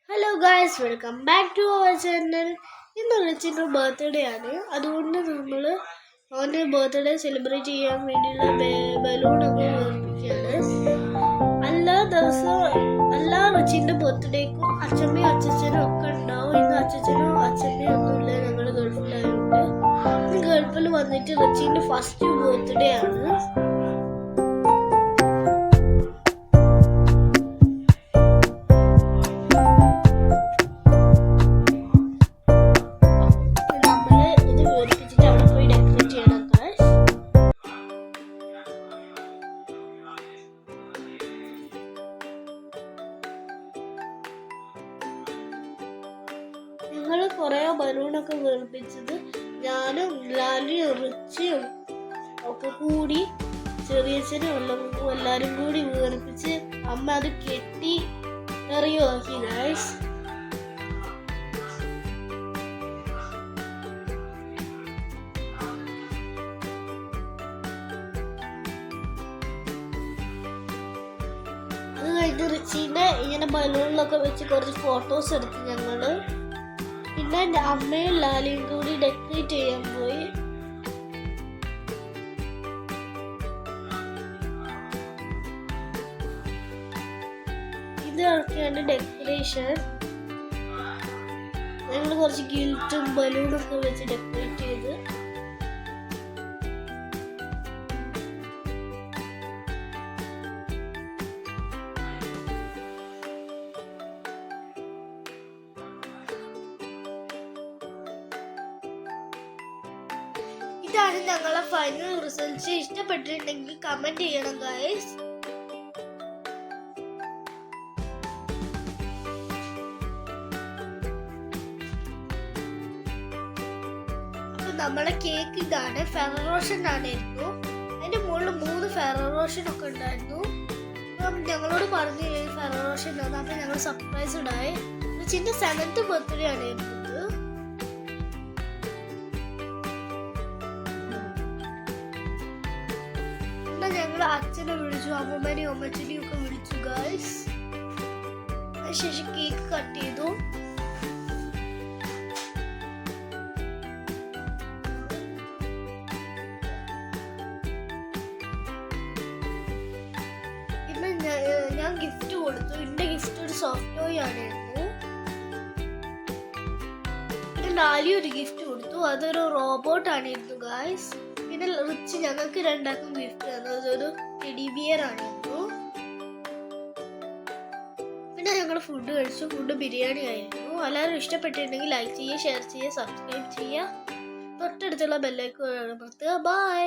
Hello guys, welcome back to our channel. ഇന്ന് റിച്ചിൻ്റെ birthday ആണ്. അതുകൊണ്ട് നമ്മൾ അവൻ്റെ ബർത്ത്ഡേ സെലിബ്രേറ്റ് ചെയ്യാൻ വേണ്ടിയുള്ള ബലൂണൊക്കെ വേർപ്പിക്കുകയാണ്. എല്ലാ റിച്ചിൻ്റെ ബർത്ത്ഡേക്കും അച്ഛമ്മയും അച്ഛനും ഒക്കെ ഉണ്ടാവും. ഇന്ന് അച്ഛനും അച്ഛമ്മയും ഒന്നുമില്ല, ഞങ്ങൾ ഗൾഫിലായതുകൊണ്ട്. ഇന്ന് ഗൾഫിൽ വന്നിട്ട് റിച്ചിൻ്റെ ഫസ്റ്റ് ബർത്ത്ഡേ ആണ്. ഞങ്ങൾ കുറേ ബലൂണൊക്കെ വീർപ്പിച്ചത് ഞാനും ലാലിയും റിച്ചിയും ഒക്കെ കൂടി ചെറിയച്ഛനും എല്ലാവരും കൂടി വീർപ്പിച്ച് അമ്മ അത് കെട്ടി എറിയുമാക്കി ഗൈസ്. അത് കഴിഞ്ഞ് റിച്ചിന്റെ ഇങ്ങനെ ബലൂണിലൊക്കെ വെച്ച് കുറച്ച് ഫോട്ടോസ് എടുത്ത് ഞങ്ങള്. പിന്നെ എൻ്റെ അമ്മയും ലാലിയും കൂടി ഡെക്കറേറ്റ് ചെയ്യാൻ പോയി. ഇതൊക്കെയാണ് ഡെക്കറേഷൻ. ഞങ്ങൾ കുറച്ച് ഗിൽറ്റും ബലൂണൊക്കെ വെച്ച് ഡെക്കറേറ്റ് ചെയ്ത്. ഇതാണ് ഞങ്ങളെ ഫൈനൽ റിസൾട്ട്. ഇഷ്ടപ്പെട്ടിട്ടുണ്ടെങ്കിൽ കമന്റ് ചെയ്യണം ഗൈസ്. അപ്പൊ നമ്മുടെ കേക്ക് ഇതാണ്. ഫെറോ റോഷൻ ആയിരുന്നു. അതിന്റെ മുകളിൽ 3 ഫെറോ റോഷൻ ഒക്കെ ഉണ്ടായിരുന്നു. ഞങ്ങളോട് പറഞ്ഞു ഫെറോ റോഷൻ ഉണ്ടായിരുന്നു. അപ്പൊ ഞങ്ങൾ സർപ്രൈസ് ഉണ്ടായി. ചിന്റെ 7th ബർത്ത്ഡേ ആയിരുന്നു. ഞങ്ങൾ അച്ഛനെ വിളിച്ചു, അമ്മമ്മനെയും അമ്മച്ചനെയും ഒക്കെ വിളിച്ചു ഗൈസ്. അതിനുശേഷം കേക്ക് കട്ട് ചെയ്തു. പിന്നെ ഞാൻ ഗിഫ്റ്റ് കൊടുത്തു. എന്റെ ഗിഫ്റ്റ് ഒരു സോഫ്റ്റ് ടോയ് ആയിരുന്നു. പിന്നെ ലാലി ഒരു ഗിഫ്റ്റ് കൊടുത്തു. അതൊരു റോബോട്ട് ആയിരുന്നു ഗൈസ്. പിന്നെ റിച്ച് ഞങ്ങൾക്ക് 2 ഗിഫ്റ്റ് തന്നത് ഒരു ടെഡി ബിയർ ആയിരുന്നു. പിന്നെ ഞങ്ങൾ ഫുഡ് കഴിച്ചു. ഫുഡ് ബിരിയാണി ആയിരുന്നു. എല്ലാവരും ഇഷ്ടപ്പെട്ടിട്ടുണ്ടെങ്കിൽ ലൈക്ക് ചെയ്യുക, ഷെയർ ചെയ്യുക, സബ്സ്ക്രൈബ് ചെയ്യുക, തൊട്ടടുത്തുള്ള ബെല്ലൈക്കൺ അമർത്തുക. ബൈ.